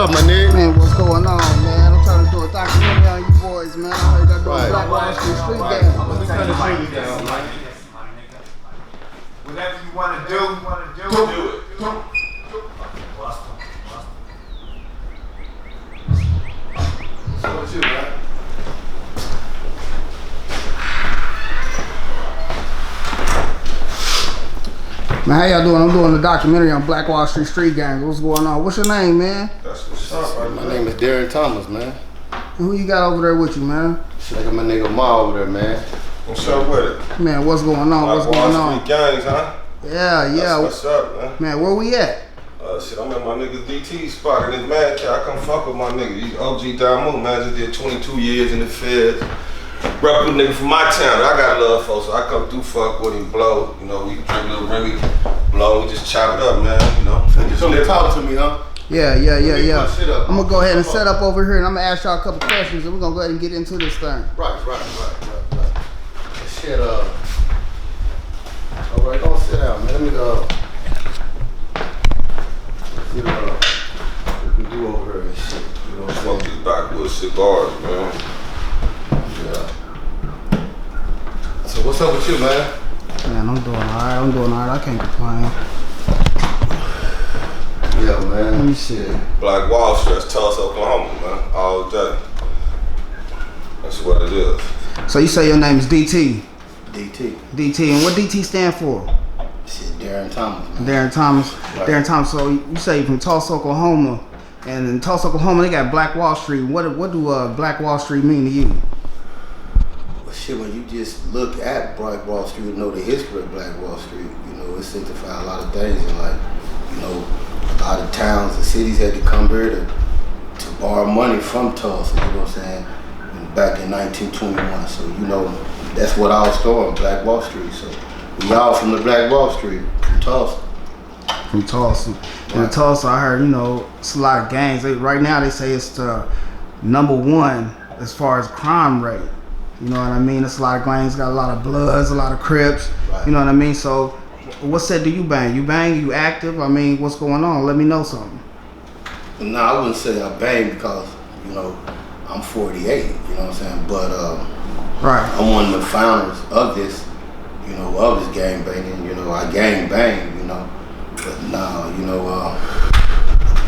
up, my nigga? Man, what's going on, man? I'm trying to do a documentary on you boys, man. I heard y'all doing Black Wall Street street gang. Whatever you want to do, do it. So what's you, man? Man, how y'all doing? I'm doing a documentary on Black Wall Street street gang. What's going on? What's your name, man? That's what's up, right? My name is Darren Thomas, man. And who you got over there with you, man? I got my nigga Ma over there, man. What's up with it? Man, what's going on? What's Black going Wall on? Street gangs, huh? Yeah. That's what's up, man. Man, where we at? Shit, I'm at my nigga DT spot in this man cat. I come fuck with my nigga. He's OG Damu, man. Just did 22 years in the feds. Rep with a nigga from my town. I got love for, so I come through fuck with him, blow. You know, we drink a little Remy, blow. We just chop it up, man. You know. Just come talk to me, huh? Yeah. Shit up. I'm gonna go ahead and set up over here, and I'm gonna ask y'all a couple questions, and we're gonna go ahead and get into this thing. Right. Shit, alright, don't sit down, man. Let me, see what we can do over here and shit. You know what I'm Fuck saying? these backwoods cigars, man. Yeah. So what's up with you, man? Man, I'm doing alright. I can't complain. Yeah, man. Let me see. Black Wall Street, Tulsa, Oklahoma, man. All day. That's what it is. So you say your name is DT? DT. DT, and what DT stand for? Shit, Darren Thomas, man. Darren Thomas. Right. Darren Thomas. So you say you're from Tulsa, Oklahoma, and in Tulsa, Oklahoma, they got Black Wall Street. What do Black Wall Street mean to you? Well, shit, when you just look at Black Wall Street and know the history of Black Wall Street, you know, it signifies a lot of things. And like, you know, a lot of towns and cities had to come here to borrow money from Tulsa, you know what I'm saying, back in 1921. So, you know, that's what our store on Black Wall Street. So we all from the Black Wall Street, from Tulsa. From Tulsa. And in Tulsa, I heard, you know, it's a lot of gangs. Right now, they say it's the #1 as far as crime rate. You know what I mean? It's a lot of gangs, got a lot of Bloods, a lot of Crips. Right. You know what I mean? So, what set do you bang? You bang? You active? I mean, what's going on? Let me know something. No, I wouldn't say I bang because, you know, I'm 48, you know what I'm saying? But Right. I'm one of the founders of this, you know, of this gang banging. You know, I gang bang, you know. But now, you know,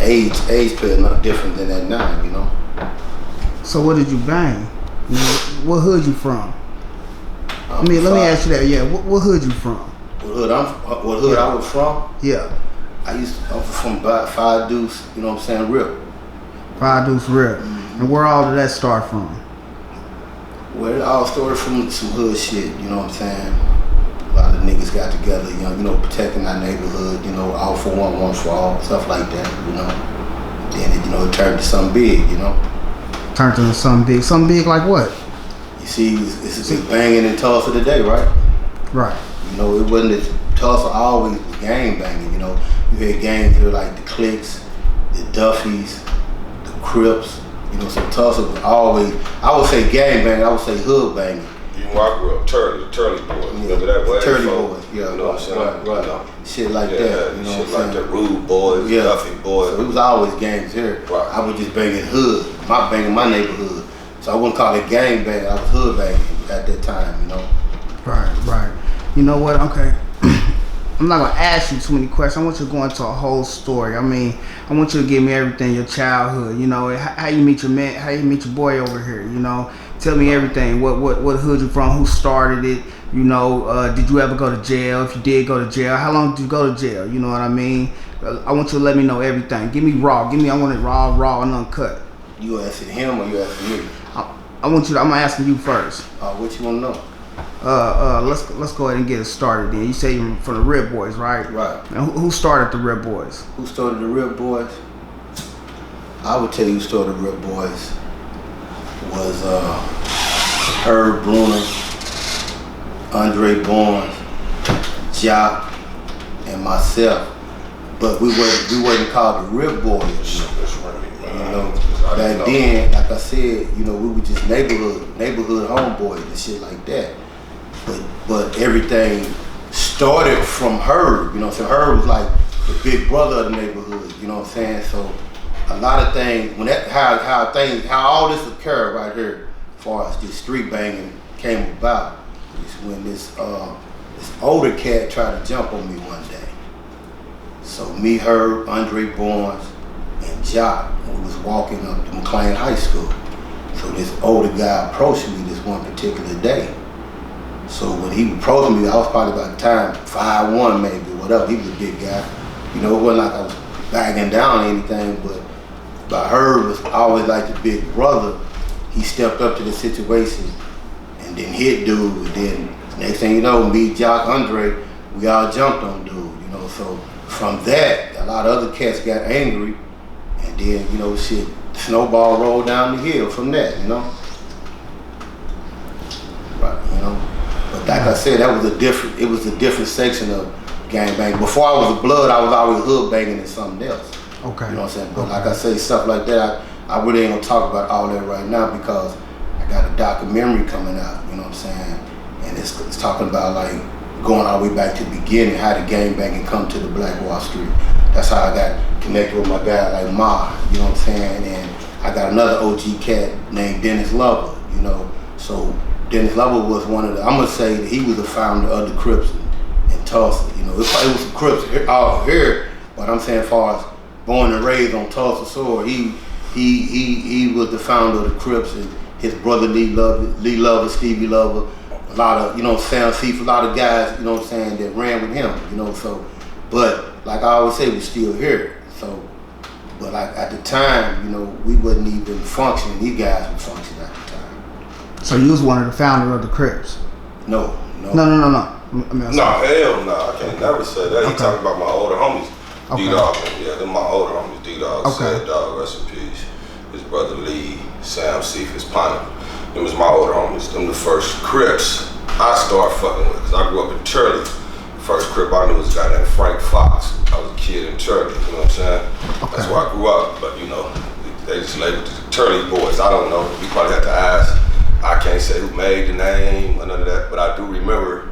age played nothing different than that now, you know. So what did you bang? You know, what hood you from? Let me ask you that. Yeah, what hood you from? What hood I was from? Yeah. I'm from Five Deuce, you know what I'm saying, Rip. Five Deuce Rip. And where all did that start from? Well, it all started from some hood shit, you know what I'm saying? A lot of niggas got together, you know, protecting our neighborhood, you know, all for one for all, stuff like that, you know. Then it, you know, it turned to something big, you know. Turned into something big. Something big like what? You see, it's banging in Tulsa today, right? Right. You know, it wasn't as Tulsa always was gang banging, you know. You had gangs here like the Cliques, the Duffies, the Crips, you know, so Tulsa was always, I would say gang banging, I would say hood banging. You know, I grew up, Turley boys. Yeah, Remember that way? Turley boys, yeah. You know what I'm saying? Right. You know. Shit like that, you know shit what I'm like saying? that. Rude boys, Yeah. Duffy boys. So it was always gangs here. Right. I was just banging hood, banging my neighborhood. So I wouldn't call it gang banging, I was hood banging at that time, you know. Right. You know what? Okay. I'm not gonna ask you too many questions. I want you to go into a whole story. I mean, I want you to give me everything, your childhood, you know, how you meet your man, how you meet your boy over here, you know. Tell me everything. What hood you from? Who started it? You know, did you ever go to jail? If you did go to jail, how long did you go to jail? You know what I mean? I want you to let me know everything. Give me raw. I want it raw and uncut. You asking him or you asking me? I'm asking you first. What you wanna know? Let's go ahead and get it started then. You say you're from the Rip Boys, right? Right. And who started the Rip Boys? Who started the Rip Boys? I would tell you who started the Rip Boys was Herb Bruner, Andre Barnes, Jock, and myself. But we wasn't called the Rip Boys. You know, back then, like I said, you know, we were just neighborhood homeboys and shit like that. But everything started from Herb, you know what I'm saying? Herb was like the big brother of the neighborhood, you know what I'm saying? So a lot of things when how all this occurred right here, as far as this street banging came about, is when this older cat tried to jump on me one day. So me, her, Andre Barnes, and Jock, we was walking up to McLean High School. So this older guy approached me this one particular day. So when he approached me, I was probably about the time 5'1" maybe, whatever. He was a big guy. You know, it wasn't like I was bagging down or anything, but by her was always like the big brother. He stepped up to the situation and then hit dude. And then next thing you know, me, Jock, Andre, we all jumped on dude. You know, so from that, a lot of other cats got angry, and then you know, shit, snowball rolled down the hill from that. You know, right? You know, but like I said, it was a different section of gangbang. Before I was a blood, I was always hood banging and something else. Okay. You know what I'm saying? But like I say, stuff like that, I really ain't gonna talk about all that right now because I got a documentary coming out, you know what I'm saying? And it's talking about like going all the way back to the beginning, how the gangbanging come to the Black Wall Street. That's how I got connected with my guy like Ma, you know what I'm saying? And I got another OG cat named Dennis Lover, you know? So Dennis Lover was one of the, I'm gonna say that he was the founder of the Crips in Tulsa. You know, it was some Crips all here, but I'm saying as far as born and raised on Tulsa soil, he was the founder of the Crips, and his brother Lee Lover, Stevie Lover, a lot of, you know, Sam Seif, a lot of guys, you know what I'm saying, that ran with him, you know, so, but like I always say, we're still here, so, but like at the time, you know, we wasn't even functioning, these guys were functioning at the time. So you was one of the founders of the Crips? No. No. I mean, no, hell no, I can't never say that. Okay. He talking about my older homies. Okay. D-Dog, yeah, they're my older homies. D-Dog, okay. Sad Dog, rest in peace. His brother Lee, Sam Seif, his partner. Them was my older homies. Them the first Crips I started fucking with, because I grew up in Turley. First Crip I knew was a guy named Frank Fox. I was a kid in Turley, you know what I'm saying? Okay. That's where I grew up, but you know, they just labeled the Turley boys. I don't know, we probably had to ask. I can't say who made the name or none of that, but I do remember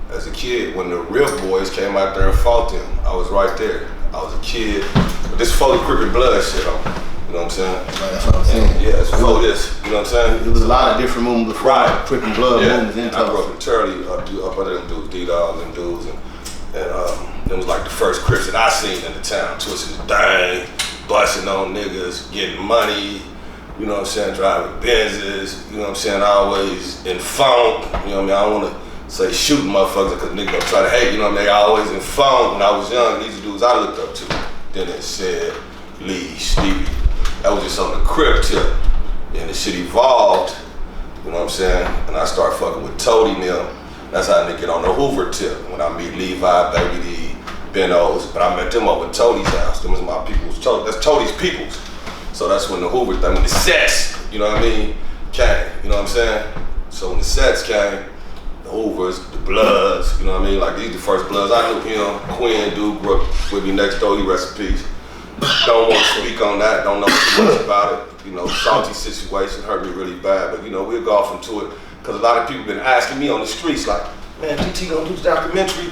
as a kid, when the real boys came out there and fought them, I was right there. I was a kid, but this fully Crippin' blood shit on, you know what I'm saying? Right, that's what I'm saying. Yeah, it's before this, you know what I'm saying? It was a lot of different movements before, right. Crippin' blood movements in Tulsa. I grew up in Turley, up under them dudes, D-Dog and dudes, and them was like the first Crips that I seen in the town, twisting the dang, busting on niggas, getting money, you know what I'm saying, driving Benzes, you know what I'm saying, always in funk, you know what I mean, I don't wanna say shooting motherfuckers because niggas gonna try to hate, you know what I mean? They always in funk. When I was young, these dudes I looked up to. Dennis, said, Lee, Stevie. That was just on the Crip tip. And the shit evolved, you know what I'm saying? And I started fucking with Toady and them. That's how they get on the Hoover tip. When I meet Levi, Baby D, Benno's, but I met them up at Toady's house. Them was my people's, that's Toady's peoples. So that's when the Hoover thing, when the sets, you know what I mean, came, you know what I'm saying? So when the sets came, the Hoovers, the Bloods, you know what I mean? Like these the first Bloods I knew, you know, Quinn dude grew up with me next door, he rest in peace. Don't want to speak on that, don't know too much about it. You know, salty situation, hurt me really bad, but you know, we'll go off into it. Cause a lot of people been asking me on the streets like, man, DT gonna do this documentary?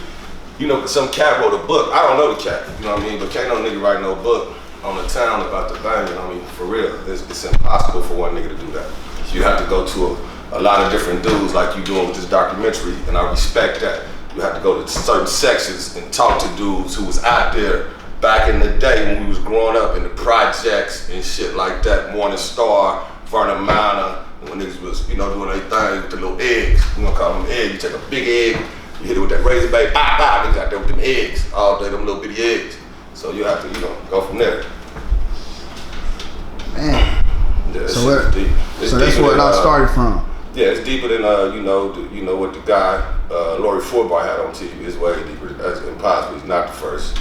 You know, cause some cat wrote a book. I don't know the cat, you know what I mean? But can't no nigga write no book on the town about the banging. I mean, for real, it's impossible for one nigga to do that. You have to go to a lot of different dudes like you doing with this documentary, and I respect that. You have to go to certain sections and talk to dudes who was out there back in the day when we was growing up in the projects and shit like that, Morning Star, Vernon Manor, when niggas was, you know, doing their thing with the little eggs. We gonna call them eggs. You take a big egg, you hit it with that razor blade, pop, pop, niggas out there with them eggs, all day, them little bitty eggs. So you have to, you know, go from there. Man. Yeah, so that's where it all started from. Yeah, it's deeper than you know what the guy Lori Forbar had on TV. It's way deeper. That's impossible. He's not the first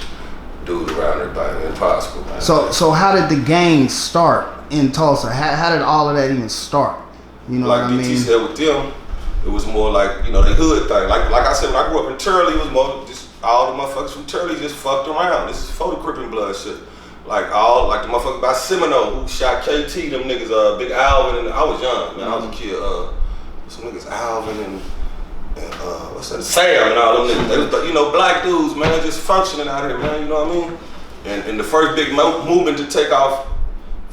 dude around there buying impossible. Man. So how did the gang start in Tulsa? How did all of that even start? You know like what I mean? DT said with them, it was more like, you know, they hood thing. Like I said, when I grew up in Turley, it was more just all the motherfuckers from Turley just fucked around. This is photo Crippin' blood shit. Like the motherfuckers by Semino who shot KT, them niggas, Big Alvin, and I was young, man. I was a kid. Some niggas Alvin and what's that? Sam and all them niggas. They was, you know, black dudes, man, just functioning out here, man. You know what I mean? And the first big movement to take off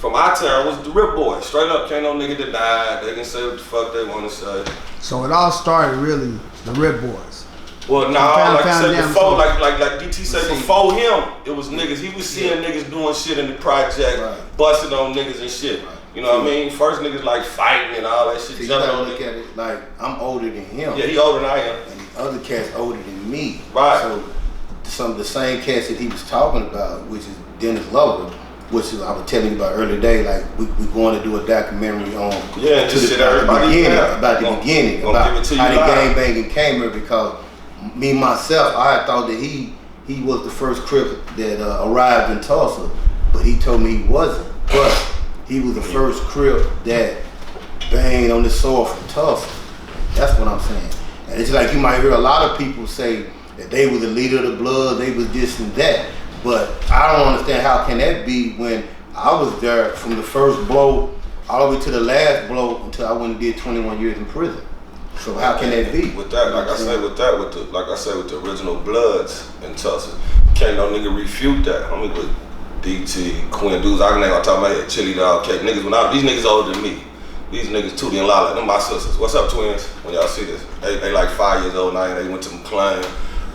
from our town was the Rip Boys. Straight up, can't no nigga deny. They can say what the fuck they want to say. So it all started really the Rip Boys. Well, nah, like I said before, like DT said before him, it was niggas. He was seeing niggas doing shit in the project, busting on niggas and shit. You know what I mean? First niggas like fighting and all that shit. So you gotta look at it like I'm older than him. Yeah, he older than I am. And the other cat's older than me. Right. So some of the same cats that he was talking about, which is Dennis Lover, which I was telling you about earlier today, like we going to do a documentary on about the beginning, about how the gangbangin came here, because me myself, I had thought that he was the first Crip that arrived in Tulsa, but he told me he wasn't. But he was the first Crip that banged on the soil from Tulsa. That's what I'm saying. And it's like you might hear a lot of people say that they were the leader of the blood, they was this and that. But I don't understand how can that be when I was there from the first blow all the way to the last blow until I went and did 21 years in prison. So how can that be? With that, like I said, with the original Bloods in Tulsa, can't no nigga refute that. I mean, with DT, Quinn dudes, I ain't gonna talk about here, Chili Dog, Cake niggas. These niggas older than me. These niggas Tootie and Lala, them my sisters. What's up, twins? When y'all see this, they like 5 years old now. They went to McLean.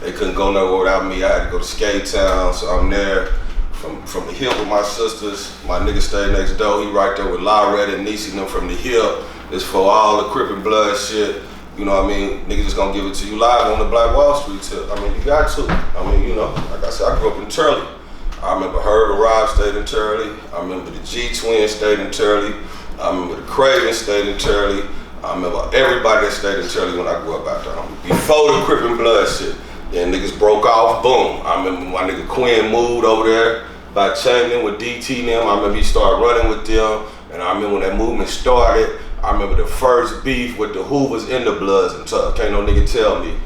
They couldn't go nowhere without me. I had to go to Skate Town, so I'm there from the hip with my sisters. My nigga stayed next door. He right there with La Red and Niecy and them from the hip. It's for all the Crip and Blood shit. You know what I mean? Niggas just gonna give it to you live on the Black Wall Street tip. I mean, you got to. I mean, you know, like I said, I grew up in Turley. I remember Herb and Rob stayed in Turley. I remember the G-Twins stayed in Turley. I remember the Cravens stayed in Turley. I remember everybody that stayed in Turley when I grew up out there. Before the Crip and Blood shit. Then niggas broke off, boom. I remember my nigga Quinn moved over there by Chamberlain with DT and them. I remember he started running with them. And I remember when that movement started, I remember the first beef with the Hoovers in the Bloods and stuff. Can't no nigga tell me.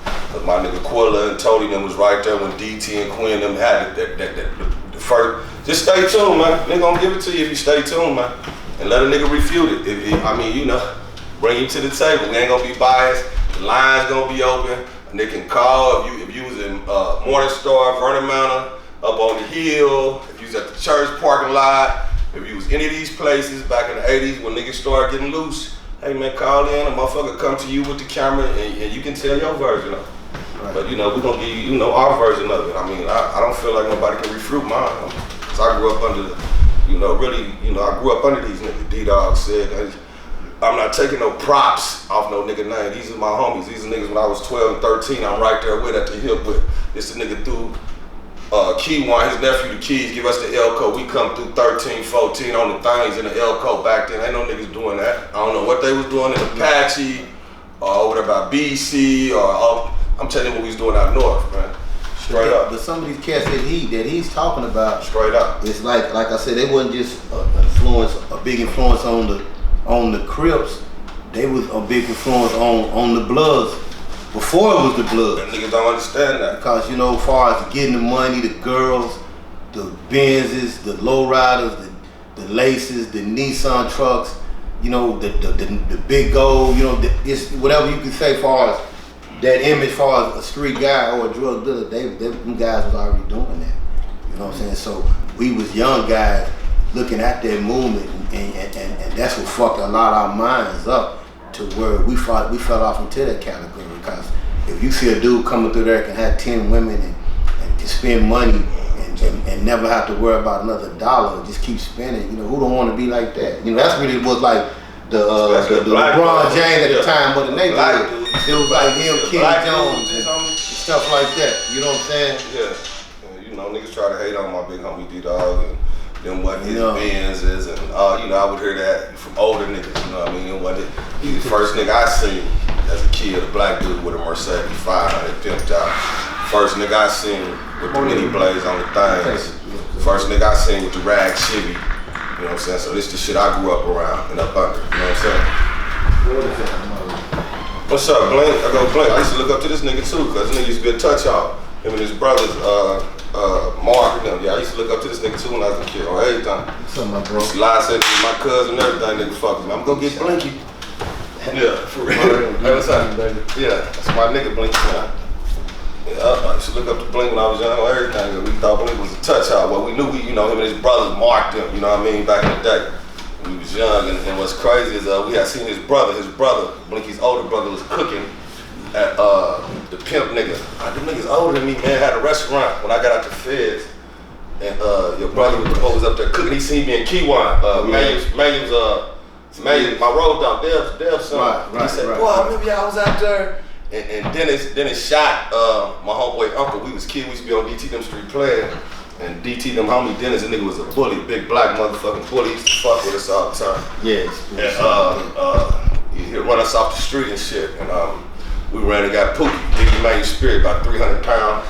Cause my nigga Quilla and Tony them was right there when DT and Quinn them had the first. Just stay tuned, man. They gonna give it to you if you stay tuned, man. And let a nigga refute it. I mean, you know, bring you to the table. We ain't gonna be biased. The line's gonna be open. And they can call if you was in Morningstar, Vernon Manor, up on the hill, if you was at the church parking lot, if you was any of these places back in the 80s when niggas started getting loose. Hey man, call in, a motherfucker come to you with the camera and you can tell your version of it. Right. But you know, we gonna give you, you know, our version of it. I mean, I don't feel like nobody can refute mine. Cause I grew up under, you know, really, you know, I grew up under these niggas. D-Dog said, I'm not taking no props off no nigga name. These are my homies. These are niggas when I was 12 and 13, I'm right there with at the hip with. This the nigga through Key One, his nephew the Keys, give us the Elko. We come through 13, 14 on the things in the Elko back then. Ain't no niggas doing that. I don't know what they was doing in Apache, or what about BC, or I'm telling you what we was doing out north, man. Straight up. But some of these cats that he's talking about, straight up, it's like I said, they wasn't just a big influence on the Crips. They was a big influence on the Bloods before it was the Bloods. And niggas don't understand that. Because you know, as far as getting the money, the girls, the Benzes, the lowriders, the Laces, the Nissan trucks, you know, the big gold, you know, it's whatever you can say as far as that image, as far as a street guy or a drug dealer, them guys was already doing that. You know what I'm saying? So we was young guys looking at that movement, and that's what fucked a lot of our minds up to where we fell off into that category. Because if you see a dude coming through there can have 10 women and can spend money and never have to worry about another dollar, just keep spending, you know, who don't want to be like that? You know, that's really was like the LeBron James at the time of the neighborhood. It was like him, Kenny Jones, and stuff like that. You know what I'm saying? Yeah. You know, niggas try to hate on my big homie D-Dog and them what his Benzes and you know, I would hear that from older niggas, you know what I mean? He's the first nigga I seen as a kid, a black dude with a Mercedes 500 pimped out. First nigga I seen with the mini blades on the things. First nigga I seen with the rag Chevy. You know what I'm saying? So this the shit I grew up around and up under, you know what I'm saying? What's up, Blink? I go Blink. I used to look up to this nigga too, cause this nigga used to be a touch off. Him and his brothers, Mark and them. Yeah, I used to look up to this nigga too when I was a kid on everything. What's up, my bro? Live said to my cousin and everything, nigga, fuck me. I'm gonna get Blinky. Yeah, for real. Hey, what's up, baby? Yeah, that's my nigga Blinky, man. Yeah, I used to look up to Blink when I was young or everything. We thought Blink was a touch out. Well, we knew him and his brothers marked him, you know what I mean, back in the day. When we was young, and what's crazy is we had seen his brother, Blinky's older brother, was cooking at the Pimp nigga. Them niggas older than me, man, had a restaurant when I got out the feds. And your brother was up there cooking. He seen me in Keywan. Manu's my road dog, Dev's son. Right, he said, boy, I remember y'all was out there. And Dennis shot my homeboy uncle. We was kids, we used to be on DT them street playing. And DT them homie Dennis, the nigga was a bully, big black motherfucking bully. He used to fuck with us all the time. Yes. And he'd run us off the street and shit. And we ran and got Pookie, Biggie Manu's Spirit, about 300 pounds.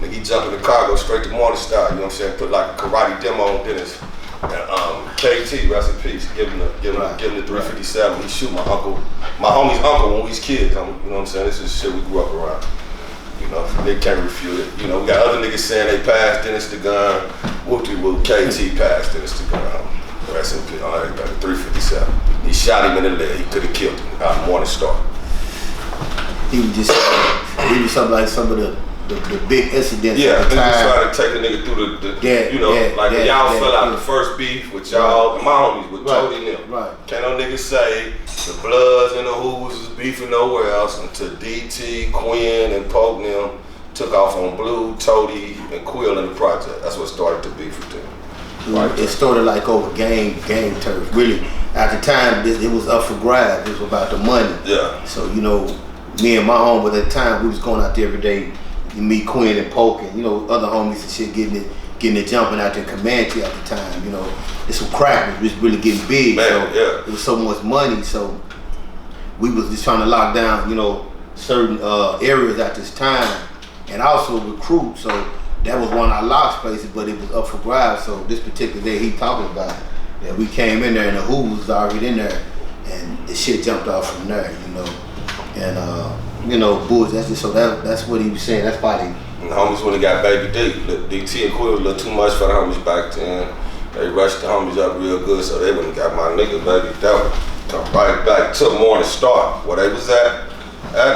Nigga, he jumped in the car, go straight to Morning Star, you know what I'm saying? Put like a karate demo on Dennis. And KT, rest in peace, give him the 357. He shoot my homie's uncle when we was kids. You know what I'm saying? This is shit we grew up around. You know, they can't refute it. You know, we got other niggas saying they passed Dennis the gun. Whoop-de-whoop, KT passed Dennis the gun. Rest in peace, everybody, 357. He shot him in the leg. He could have killed him out of Morning Star. He was just, something like some of the big incidents. Yeah, at the time. Niggas try to take a nigga through when y'all fell out the first beef with y'all, my homies, with Tody and them. Right. Can't no niggas say the Bloods and the Hoovers was beefing nowhere else until DT, Quinn, and Pope and them took off on Blue, Tody, and Quill in the project. That's what started the beef with them. Right. It started like over gang turf. Really, at the time, it was up for grabs. It was about the money. Yeah. So, you know, me and my homie at the time, we was going out there every day. You meet Quinn and Polk and, you know, other homies and shit getting it jumping out there in Comanche at the time, you know. It's some crack was really getting big. Man, so yeah. It was so much money, so we was just trying to lock down, you know, certain areas at this time and also recruit. So that was one of our locks places, but it was up for grabs. So this particular day he talking about that we came in there and the Who was already in there and the shit jumped off from there, you know. And you know, Bulls, that's what he was saying. That's probably. And the homies when they got Baby D. DT and Quill was a little too much for the homies back then. They rushed the homies up real good, so they wouldn't got my nigga, baby. That would come right back to Morning Star, where they was at.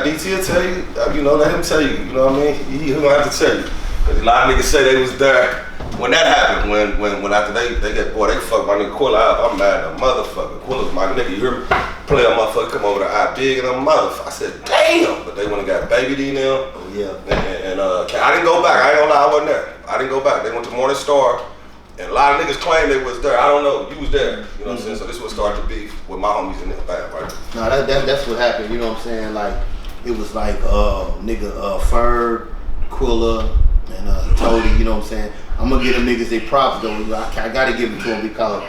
DT will tell you, you know, let him tell you, you know what I mean? He gonna have to tell you. Cause a lot of niggas say they was there when that happened, when after they fucked my nigga Quill up. I'm mad at a motherfucker. Quill was my nigga, you hear me? Play a motherfucker come over to I big and a motherfucker. I said, damn! But they went and got Baby D now. Oh yeah. And I didn't go back. I ain't gonna lie, I wasn't there. I didn't go back. They went to Morning Star, and a lot of niggas claim they was there. I don't know. You was there. You know what I'm saying? So this was started to beef with my homies in there. Bam, right? No, that's what happened. You know what I'm saying? Like it was like Ferg, Quilla, and Tody. You know what I'm saying? I'm gonna give them niggas their props though. I gotta give it to them because.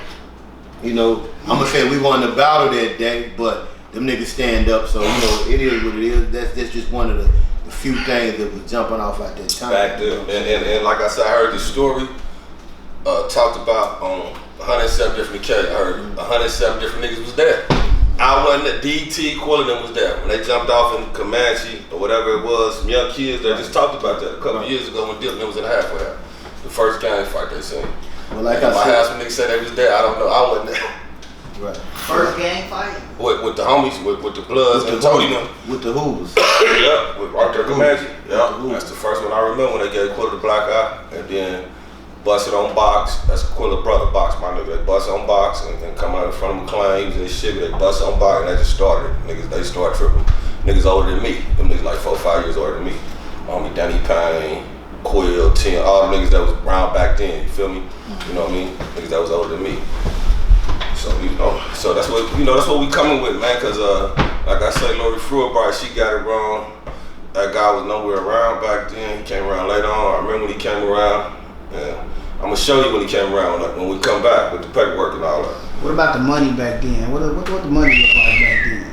You know, I'm gonna say we won the battle that day, but them niggas stand up, so you know, it is what it is. That's just one of the few things that was jumping off at that time. Back there, and like I said, I heard the story talked about on 107 different occasions. I heard 107 different niggas was there. I wasn't there. DT, Quillen was there. When they jumped off in Comanche or whatever it was, some young kids that just talked about that a couple years ago when Dylan was in the halfway house. The first gang fight they seen. Well, like my house when niggas said they was there, I don't know. I wasn't there. Right. First gang fight? With the homies, with the Bloods and Tony them. With the Hoovers. Yep, with Arthur Comanche. Yep, that's the first one I remember when they gave Quilla the black eye. And then busted on box. That's Quilla brother box, my nigga. They bust on box and come out in front of McClains and shit. They bust on box and they just started. Niggas, they started tripping. Niggas older than me. Them niggas like 4 or 5 years older than me. Homie Danny Payne, Quill, Tim, all the niggas that was around back then, you feel me? You know what I mean? Niggas that was older than me. So, you know, so that's what we coming with, man, cause like I say, Lori Fruitbright, she got it wrong. That guy was nowhere around back then. He came around later on. I remember when he came around. And I'm gonna show you when he came around, like when we come back with the paperwork and all that. What about the money back then? What the money look like back then?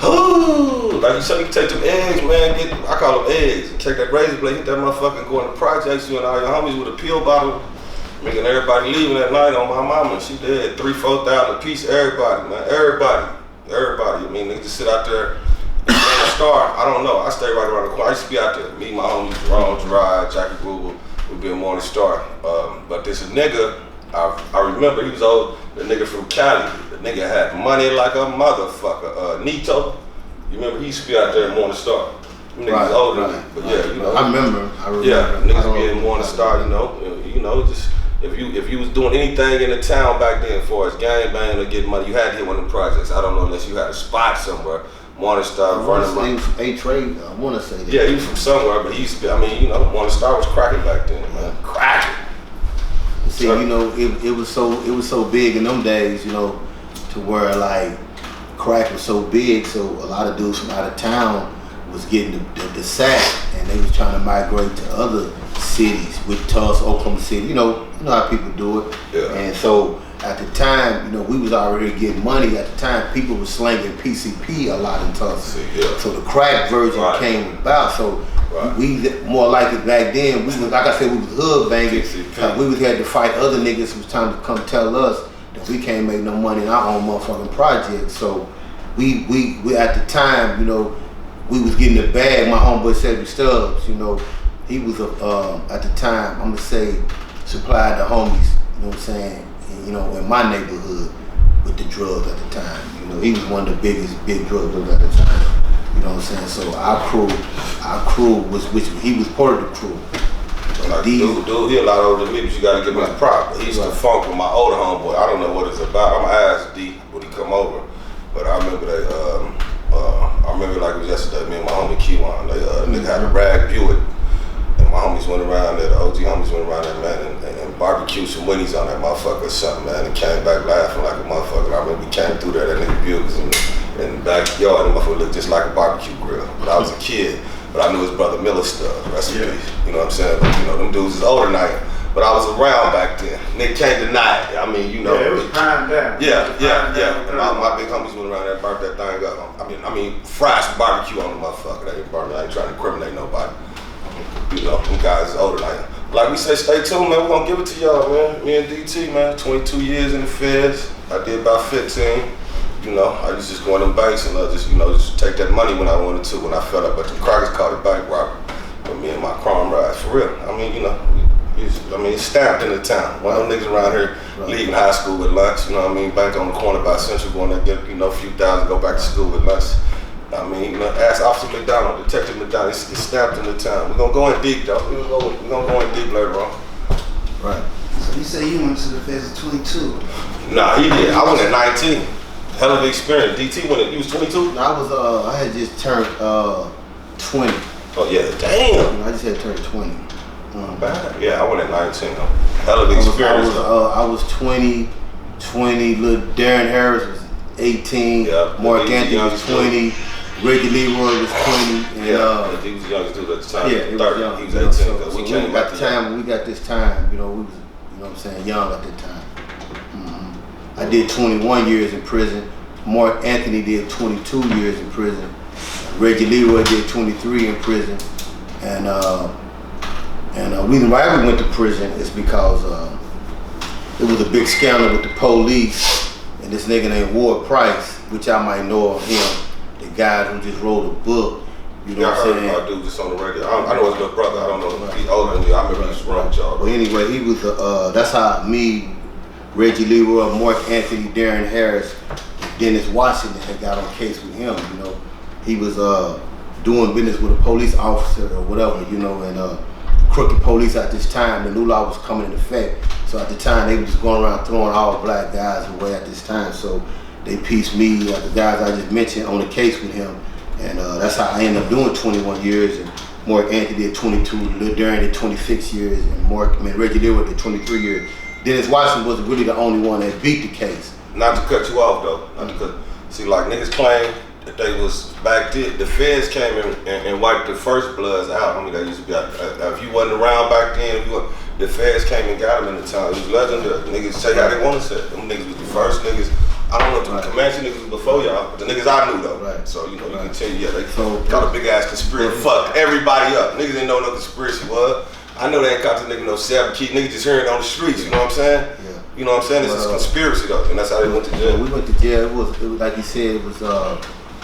Ooh, like you said, you can take them eggs, man. I call them eggs. Take that razor blade, hit that motherfucker, and go in the projects. You and all your homies with a pill bottle, making everybody leaving that night on my mama. She did $3,000-$4,000 a piece. Everybody, man, everybody. I mean, they just sit out there. And Star, I don't know. I stay right around the corner. I used to be out there. Me, my homies, Ron, Gerard, Jackie Google, would be a Morning Star. But this nigga, I remember he was old. The nigga from Cali. The nigga had money like a motherfucker. Nito, you remember he used to be out there in Morning Star. Niggas older than me. But yeah, you know. I remember. Yeah, niggas getting Morning Star, you know, just if you was doing anything in the town back then for us, gangbanging or getting money, you had to hit one of the projects. I don't know unless you had a spot somewhere. Morning Star, Vernon. He was from A-Trade, I want to say that. Yeah, he was from somewhere, but he used to be, I mean, you know, Morning Star was cracking back then, man. Cracking. See, you know, it was so big in them days, you know, to where like crack was so big, so a lot of dudes from out of town was getting the sack, and they was trying to migrate to other cities, with Tulsa, Oklahoma City. You know how people do it. Yeah. And so at the time, you know, we was already getting money. At the time, people were slanging PCP a lot in Tulsa. Yeah. So the crack version came about. So we more like it back then. We was, like I said, we was hood banging. We was had to fight other niggas who was trying to come tell us that we can't make no money in our own motherfucking project. So we at the time, you know, we was getting the bag. My homeboy Cedric Stubbs, you know, he was at the time, I'm gonna say, supplied the homies, you know what I'm saying, and, you know, in my neighborhood with the drugs at the time. You know, he was one of the biggest big drug dealers at the time. You know what I'm saying? So our crew was, which he was part of the crew. Like, dude, he a lot older than me, but you gotta give him his prop. He used to funk with my older homeboy. I don't know what it's about. I'm gonna ask D when he come over. But I remember I remember like it was yesterday, me and my homie Kiwan, they had a rag Buick. And my homies went around there, the OG homies went around there, man, and barbecued some Winnies on that motherfucker or something, man, and came back laughing like a motherfucker. I remember we came through there, that nigga Buick was in the backyard, and the motherfucker looked just like a barbecue grill. But I was a kid, but I knew his brother Miller stuff, rest in peace. You know what I'm saying? But, you know, them dudes is older than I am. But I was around back then. Nigga can't deny it. I mean, you know. Yeah, it was prime down. Yeah. And my big homies went around there and burnt that thing up. I mean, fried some barbecue on the motherfucker. They didn't burn it. I ain't trying to incriminate nobody. You know, them guys is older than I am. Like we say, stay tuned, man. We're gonna give it to y'all, man. Me and DT, man. 22 years in the feds. I did about 15. You know, I used to just go in them banks and just take that money when I wanted to, when I felt up. But the crackers called it bank robbery. But me and my crime rides, for real. I mean, you know. It's stamped in the town. One of them niggas around here leaving high school with lunch, you know what I mean? Bank on the corner by Central, going to get, you know, a few thousand, go back to school with lunch. I mean, you know, ask Officer McDonald, Detective McDonald, it's stamped in the town. We're gonna go in deep though. We're gonna go in deep later on. Right. So you say you went to the feds at 22? Nah, he did. I went at 19. Hell of an experience. DT went at, you was 22? I had just turned 20. Oh yeah, damn. I just had turned 20. Bad. Yeah, I went at 19 though. Hell of an experience. I was 20, little Darren Harris was 18, Mark Anthony was 20, Reggie Leroy was 20, and he was the youngest dude at the time. Yeah, he 30. was young. He was 18. So we came at the time when we got this time, you know, we was, you know what I'm saying, young at that time. I did 21 years in prison. Mark Anthony did 22 years in prison. Reggie Leroy did 23 in prison, and the reason why I ever went to prison is because it was a big scandal with the police and this nigga named Ward Price, which I might know of him, the guy who just wrote a book. You know what I'm saying? I heard about dude just on the radio. I know his little brother. I don't know. He's older than me. I remember he was wrong with y'all. Well, anyway, he was. That's how me, Reggie Leroy, Mark Anthony, Darren Harris, Dennis Washington had got on case with him. You know, he was doing business with a police officer or whatever. You know, and crooked police at this time. The new law was coming into effect. So at the time, they were just going around throwing all black guys away at this time. So they pieced me, the guys I just mentioned, on the case with him. And that's how I ended up doing 21 years. And Mark Anthony did 22, Lil Darren did 26 years, and Reggie Leroy did 23 years. Dennis Washington was really the only one that beat the case. Not to cut you off though. See, like niggas claim that they was back then. The feds came and wiped the first bloods out. I mean, that used to be. If you wasn't around back then, the feds came and got them in the town. It was legendary. Niggas say how they want to say it. Them niggas was the first niggas. I don't know if the Comanche niggas was before y'all, but the niggas I knew though. Right. So you know, you can tell you, they got a big ass conspiracy. Fucked everybody up. Niggas didn't know what no conspiracy was. I know they ain't caught the nigga no Sabbath key. Niggas just hearing it on the streets. You know what I'm saying? Yeah. You know what I'm saying? It's a conspiracy though, and that's how they went to jail. We went to jail. It was like you said. It was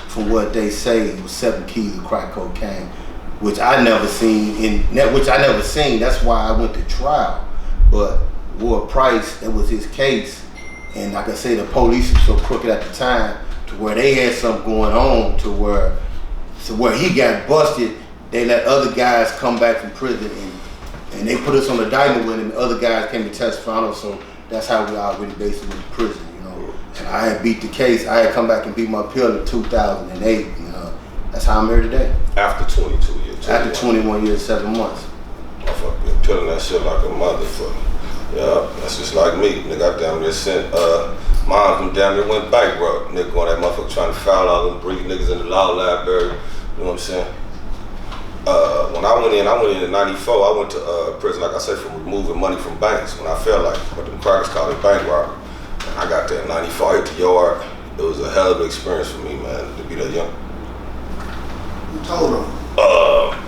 from what they say, it was 7 keys of crack cocaine, which I never seen. That's why I went to trial. But Ward Price, that was his case, and like I say, the police were so crooked at the time to where they had something going on to where So where he got busted, they let other guys come back from prison and they put us on the indictment with him, and other guys came to testify on us, so that's how we already basically went to prison, you know. And I had beat the case. I had come back and beat my appeal in 2008, you know. That's how I'm here today. After 22 years. After 21 years, 7 months. Motherfucker been peeling that shit like a motherfucker. Yeah, that's just like me. Nigga, I damn near sent, mom from damn near went bankrupt. Nigga going that motherfucker trying to foul all them breed niggas in the law library. You know what I'm saying? When I went in 94, I went to prison, like I said, for removing money from banks when I felt like what them crackers call it bank robbery. And I got there in 94, I hit the yard. It was a hell of an experience for me, man, to be that young. Who told him?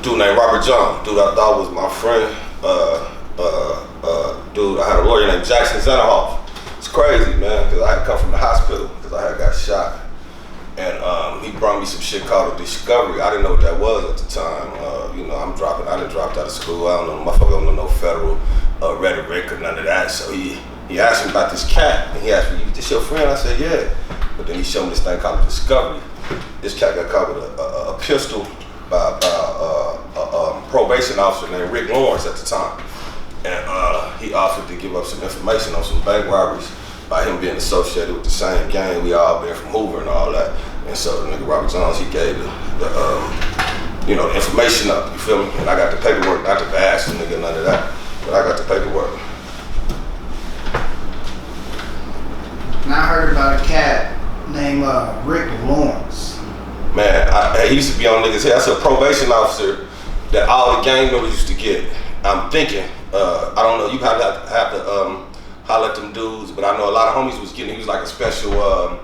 Dude named Robert John. Dude I thought was my friend. Dude, I had a lawyer named Jackson Zennerhoff. It's crazy, man, because I had come from the hospital because I had got shot. And he brought me some shit called a discovery. I didn't know what that was at the time. You know, I done dropped out of school. I don't know, motherfucker don't know no federal rhetoric or none of that. So he asked me about this cat, and he asked me, "This your friend?" I said, "Yeah." But then he showed me this thing called a discovery. This cat got caught with a pistol by a probation officer named Rick Lawrence at the time. And he offered to give up some information on some bank robberies by him being associated with the same gang. We all been from Hoover and all that. And so the nigga Robert Jones, he gave the information up, you feel me? And I got the paperwork, not to bash the nigga, none of that, but I got the paperwork. And I heard about a cat named Rick Lawrence. Man, he used to be on niggas' head. That's a probation officer that all the gang members used to get. I'm thinking, I don't know, you have to holler at them dudes, but I know a lot of homies was getting, he was like a special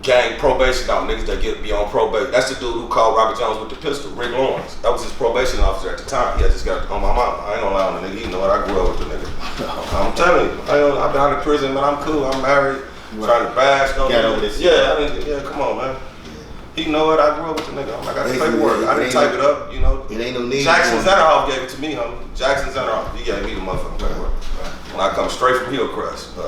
gang probation out, niggas that be on probation. That's the dude who called Robert Jones with the pistol, Rick Lawrence. That was his probation officer at the time. He had just got on my mama. I ain't gonna lie on the nigga, you know what, I grew up with the nigga. I'm telling you, I've been out of prison, man, I'm cool, I'm married, trying to bash, no niggas. Yeah, come on, man. He know what, I grew up with the nigga. I got the paperwork. I didn't type it up, you know. It ain't no need. Jackson Zennerhoff gave it to me, homie. Jackson Zennerhoff, he gave me the motherfucking paperwork. When I come straight from Hillcrest,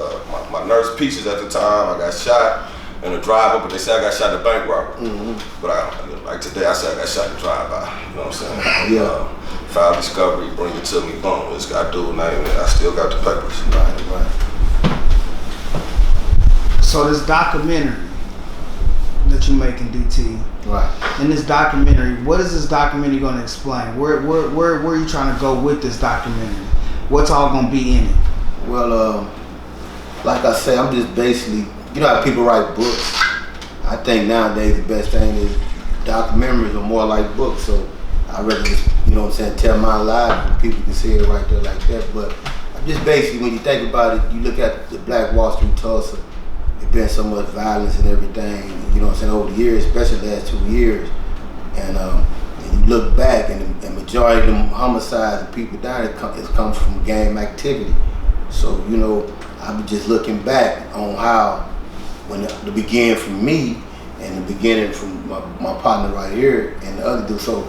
my nurse Peaches at the time, I got shot in a drive-by, but they said I got shot in a bank robbery. But like today, I said I got shot in a drive-by. You know what I'm saying? Yeah. File discovery, bring it to me, boom. It's got a dude name, and I still got the papers. Right. So this documentary that you make in DT. Right. In this documentary, what is this documentary going to explain? Where are you trying to go with this documentary? What's all going to be in it? Well, like I say, I'm just basically, you know how people write books? I think nowadays the best thing is documentaries are more like books, so I'd rather just, you know what I'm saying, tell my life and people can see it right there like that. But just basically, when you think about it, you look at the Black Wall Street Tulsa, there's been so much violence and everything, you know what I'm saying, over the years, especially the last 2 years. And you look back, and the majority of them homicides and people dying, it comes from gang activity. So, you know, I was just looking back on how, when the beginning from me, and the beginning from my partner right here, and the other dude. So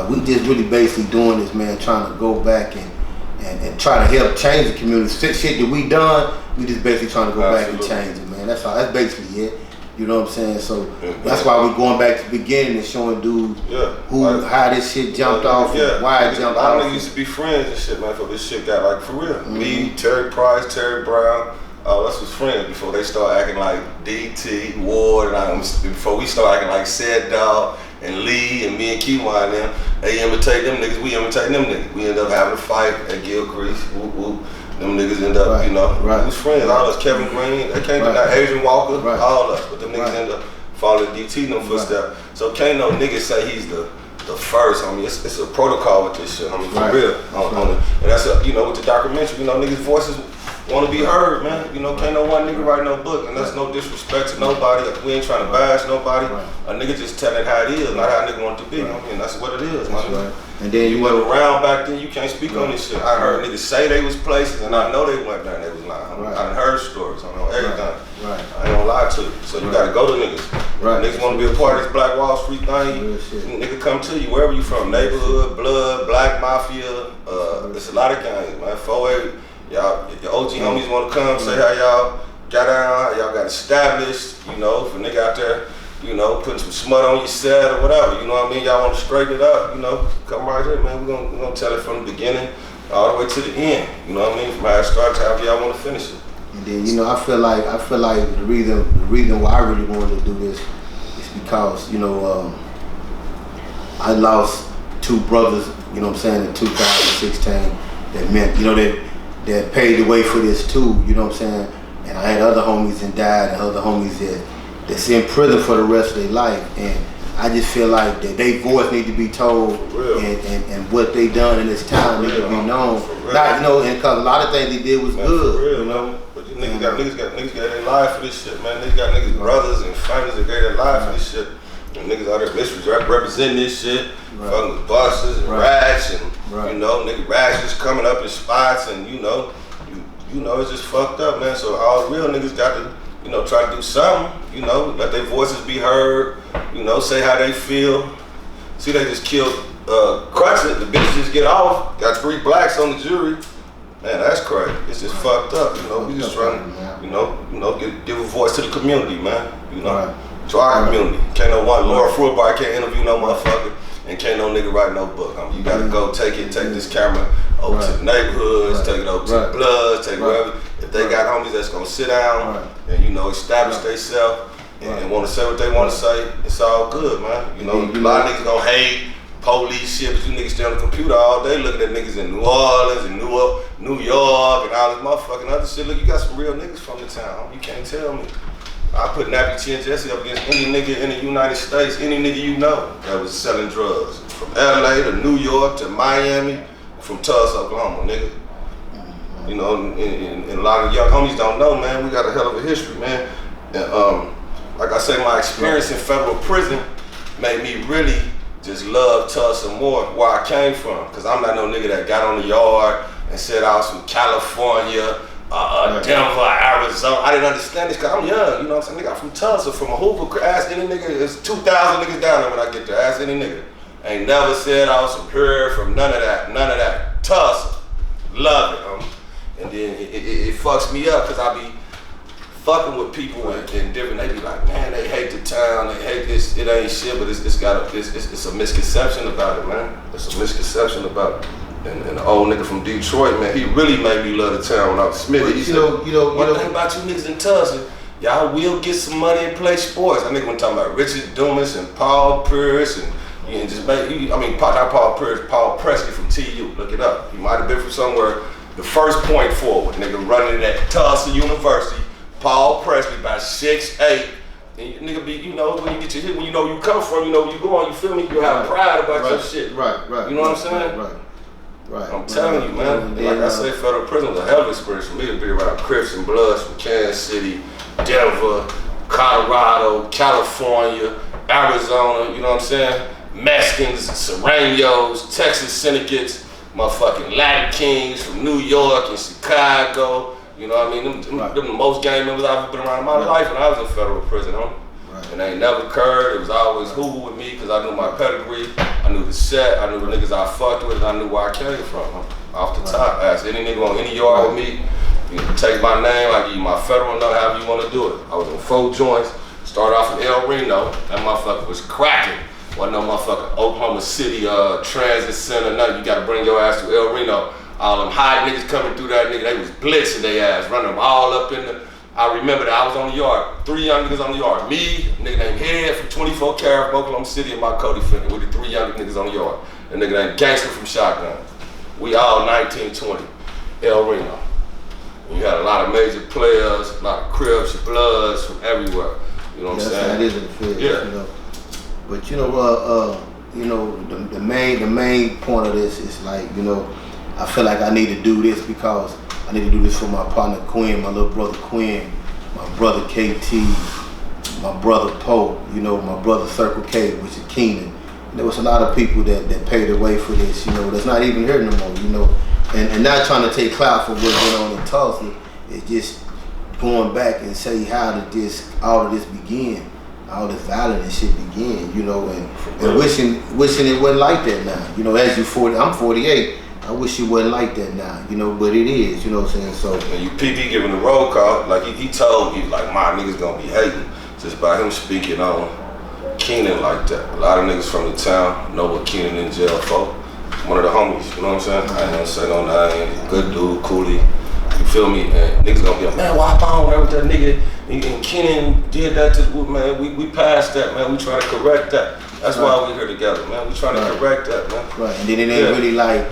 we just really basically doing this, man, trying to go back and try to help change the community. Shit that we done, we just basically trying to go back and change it, man. That's all. That's basically it. You know what I'm saying? So that's why we're going back to the beginning and showing dudes how this shit jumped off and why it jumped off. I used to be friends and shit, man, before this shit got like for real. Me, Terry Price, Terry Brown, all us was friends before they started acting like DT, Ward, and before we started acting like Sad Dog and Lee and me and Kiwan and them. They imitate them niggas, we imitate them niggas. We end up having a fight at Gilcrease, whoop whoop. Them niggas end up, you know, we was friends. All us, Kevin Green, they can't deny Adrian Walker, all us. But them niggas end up following DT in them footsteps. So can't no nigga say he's the first, homie. It's a protocol with this shit, homie, for real. And that's you know, with the documentary, you know, niggas' voices want to be heard, man. You know, can't no one nigga write no book, and that's no disrespect to nobody. We ain't trying to bash nobody. A nigga just telling it how it is, not how a nigga want it to be. I mean, that's what it is, man. And then you wasn't around back then, you can't speak on this shit. I heard niggas say they was places, and I know they went there and they was lying. I done heard stories, I know everything. I ain't gonna lie to you. So you gotta go to niggas. Niggas wanna be a part of this Black Wall Street thing, nigga come to you, wherever you from, neighborhood, blood, black mafia, there's a lot of gangs, man. 4-8, y'all, your OG homies wanna come, say how y'all got down, how y'all got established, you know, for nigga out there, you know, putting some smut on your set or whatever, you know what I mean? Y'all want to straighten it up, you know, come right here, man. We're gonna tell it from the beginning all the way to the end, you know what I mean? From how it starts to how y'all want to finish it. And then, you know, I feel like the reason why I really wanted to do this is because, you know, I lost two brothers, you know what I'm saying, in 2016 that meant, you know, that paved the way for this too, you know what I'm saying? And I had other homies that died and other homies that's in prison for the rest of their life. And I just feel like that their voice need to be told and what they done in this time need to be known. Not, you know, and cause a lot of things they did was good. For real, you know. But you niggas got their life for this shit, man. Niggas got niggas brothers and families that gave their life for this shit. And niggas out there representing this shit, fucking with buses and rats and you know, nigga rats just coming up in spots and you know it's just fucked up, man. So all real niggas got to, you know, try to do something, you know, let their voices be heard, you know, say how they feel. See, they just killed Crutchet, the bitch just get off, got 3 blacks on the jury. Man, that's crazy. It's just fucked up, you know. We just trying to, you know, give a voice to the community, man. You know, to our community. Can't no one Laura Fruitbar can't interview no motherfucker, and can't no nigga write no book. I mean, you gotta go take this camera over to the neighborhoods, take it over to the Bloods, take it wherever. If they got homies that's gonna sit down and, you know, establish themselves and want to say what they want to say, it's all good, man. You know, a lot of niggas gonna hate police shit, but you niggas stay on the computer all day looking at niggas in New Orleans and New York and all this motherfucking other shit. Look, you got some real niggas from the town. You can't tell me. I put Nappy Chin Jesse up against any nigga in the United States, any nigga you know that was selling drugs. From LA to New York to Miami, from Tulsa, Oklahoma, nigga. You know, and a lot of young homies don't know, man, we got a hell of a history, man. And like I say, my experience in federal prison made me really just love Tulsa more, where I came from. Cause I'm not no nigga that got on the yard and said I was from California, Denver, Arizona. I didn't understand this because I'm young, you know what I'm saying? Nigga, I'm from Tulsa, from a Hoover. Ask any nigga, there's 2,000 niggas down there when I get there. Ask any nigga. Ain't never said I was from here, from none of that. Tulsa, love it, And then it fucks me up because I be fucking with people and different, they be like, man, they hate the town, they hate this, it ain't shit, but it's a misconception about it, man. It's a misconception about it. And the old nigga from Detroit, man, he really made me love the town when I was Smitty. He said, one thing about you niggas in Tulsa, y'all will get some money and play sports. I nigga been talking about Richard Dumas and Paul Pierce and just make, not Paul Pierce, Paul Presley from TU, look it up. He might have been from somewhere, the first point forward, nigga running at Tulsa University, Paul Presley, about 6'8", and nigga be, you know, when you get your hit, when you know you come from, you know you go on, you feel me, you have pride about your shit. Right. You know what I'm saying? Right. I'm telling you, man. And like I say, federal prison was a hell of an experience for me to be around Crips and Bloods from Kansas City, Denver, Colorado, California, Arizona, you know what I'm saying? Mexicans, Serranos, Texas syndicates, motherfucking Latin Kings from New York and Chicago. You know what I mean? Them the most gang members I've ever been around in my life when I was in federal prison, huh? And they ain't never occurred. It was always who with me because I knew my pedigree, I knew the set, I knew the niggas I fucked with, and I knew where I came from. Huh? Off the top, ask any nigga on any yard with me, you can take my name, I give you my federal number, however you want to do it. I was in 4 joints, started off in El Reno, that motherfucker was cracking. Wasn't no motherfucker Oklahoma City transit center, nothing. You gotta bring your ass to El Reno. All them hot niggas coming through that nigga, they was blitzing their ass, running them all up in the. I remember that I was on the yard, 3 young niggas on the yard. Me, a nigga named Head from 24 Carat from Oklahoma City, and my Cody Finley with the 3 young niggas on the yard. A nigga named Gangster from Shotgun. We all 19, 20, El Reno. And you had a lot of major players, a lot of Crips, Bloods from everywhere. You know what I'm saying? That is a fit, you know. But you know, the main point of this is like, you know, I feel like I need to do this because I need to do this for my partner Quinn, my little brother Quinn, my brother KT, my brother Poe, you know, my brother Circle K, which is Keenan. And there was a lot of people that paid the way for this, you know, that's not even here no more, you know. And not trying to take clout for what went on in Tulsa, it's just going back and say how did all of this begin, all this violence and shit begin, you know, and wishing it wasn't like that now. You know, as you 40, I'm 48. I wish it wasn't like that now, you know, but it is, you know what I'm saying? So and you PP giving the roll call, like he told me, like, my niggas gonna be hating just by him speaking on Keenan like that. A lot of niggas from the town know what Keenan in jail for. One of the homies, you know what I'm saying? I ain't gonna say no name. Good dude, coolie. You feel me? And niggas gonna be like, man, why I don't with that nigga? And Keenan did that to, man, we passed that, man. We trying to correct that. That's why we here together, man. We trying to correct that, man. Right, and then it ain't really like,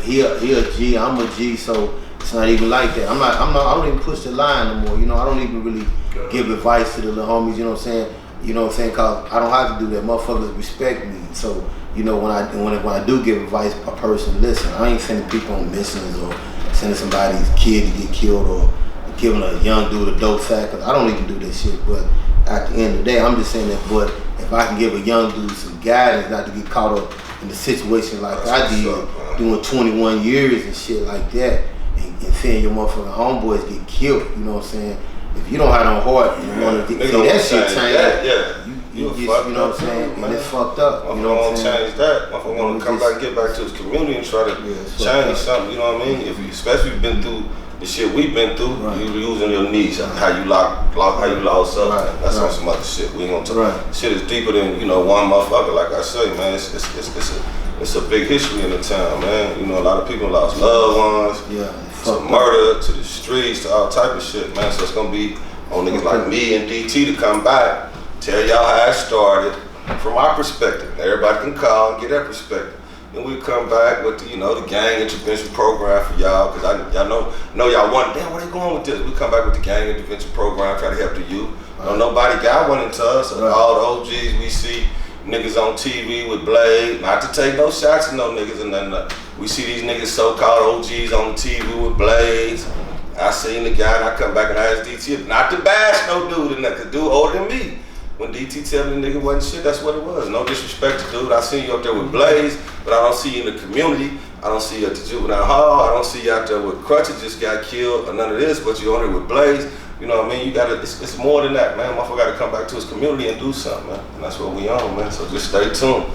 he a G, I'm a G, so it's not even like that. I don't even push the line no more, you know. I don't even really give advice to the little homies, you know what I'm saying? You know what I'm saying? Cause I don't have to do that. Motherfuckers respect me, so you know when I do give advice, a person listen. I ain't sending people on missions or sending somebody's kid to get killed or giving a young dude a dope sack. Cause I don't even do that shit. But at the end of the day, I'm just saying that. But if I can give a young dude some guidance, not to get caught up in the situation like I did, doing 21 years and shit like that, and seeing your motherfucking homeboys get killed, you know what I'm saying? If you don't have no heart and you want to get that shit changed, you know what I'm saying? And it's fucked up. You know what I'm saying? Change that. Motherfucker want to come back and get back to his community and try to change something. You know what I mean? If you especially been through the shit we've been through, you losing your knees, how you how you lost up. That's on some other shit. We ain't gonna talk. Shit is deeper than one motherfucker. Like I say, man, it's a big history in the town, man. You know, a lot of people lost loved ones. To murder, to the streets, to all type of shit, man. So it's gonna be on niggas like me and DT to come back, tell y'all how it started from our perspective. Everybody can call and get that perspective. Then we come back with the gang intervention program for y'all, cause y'all know y'all want, damn, where they going with this? We come back with the gang intervention program, try to help the youth. Nobody got one into us. All the OGs we see niggas on TV with blades, not to take no shots at no niggas and nothing. We see these niggas so-called OGs on the TV with blades. I seen the guy and I come back and I ask DT, not to bash no dude and that, cause dude older than me. When DT tell me the nigga wasn't shit, that's what it was. No disrespect to dude. I seen you up there with blades, but I don't see you in the community. I don't see you at the juvenile hall. I don't see you out there with crutches, just got killed or none of this, but you on there with blades. You know what I mean? You gotta, it's more than that, man. Motherfucker gotta come back to his community and do something, man. And that's what we on, man. So just stay tuned.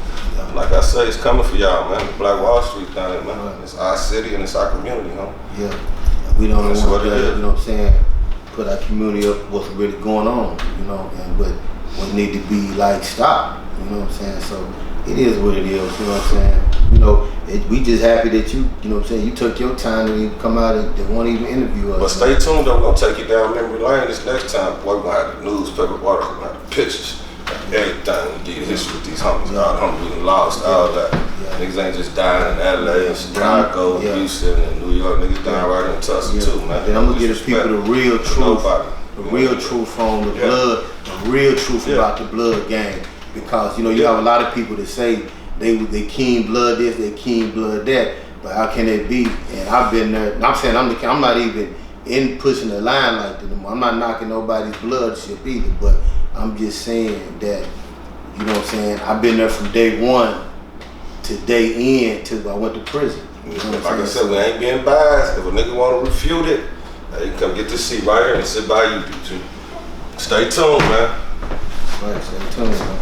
Like I say, it's coming for y'all, man. The Black Wall Street thing, man. It's our city and it's our community, huh? Yeah. We don't want to, you know what I'm saying, put our community up what's really going on, you know, and what need to be like stopped, you know what I'm saying? So it is what it is, you know what I'm saying? You know, we just happy that you know what I'm saying, you took your time to even come out and they won't even interview us. But stay tuned though, we're gonna take you down memory lane this next time. Boy, we're gonna have the newspaper, we're gonna have the pictures, everything. We get history with these homies. All the homies we lost, all that. Niggas ain't just dying in LA and Chicago, Houston and New York. Niggas dying right in Tulsa too, man. Then I'm gonna give the people the real truth. The real truth on the blood, the real truth about the blood gang. Because you have a lot of people that say they keen blood this, they keen blood that, but how can they be? And I've been there. And I'm saying I'm not even in pushing the line like that anymore. I'm not knocking nobody's blood shit either, but I'm just saying that, you know what I'm saying, I've been there from day one to day end till I went to prison. You know like I said, we ain't being biased. If a nigga want to refute it, you come get this seat right here and sit by you, D2. Stay tuned, man. Right, stay tuned, man.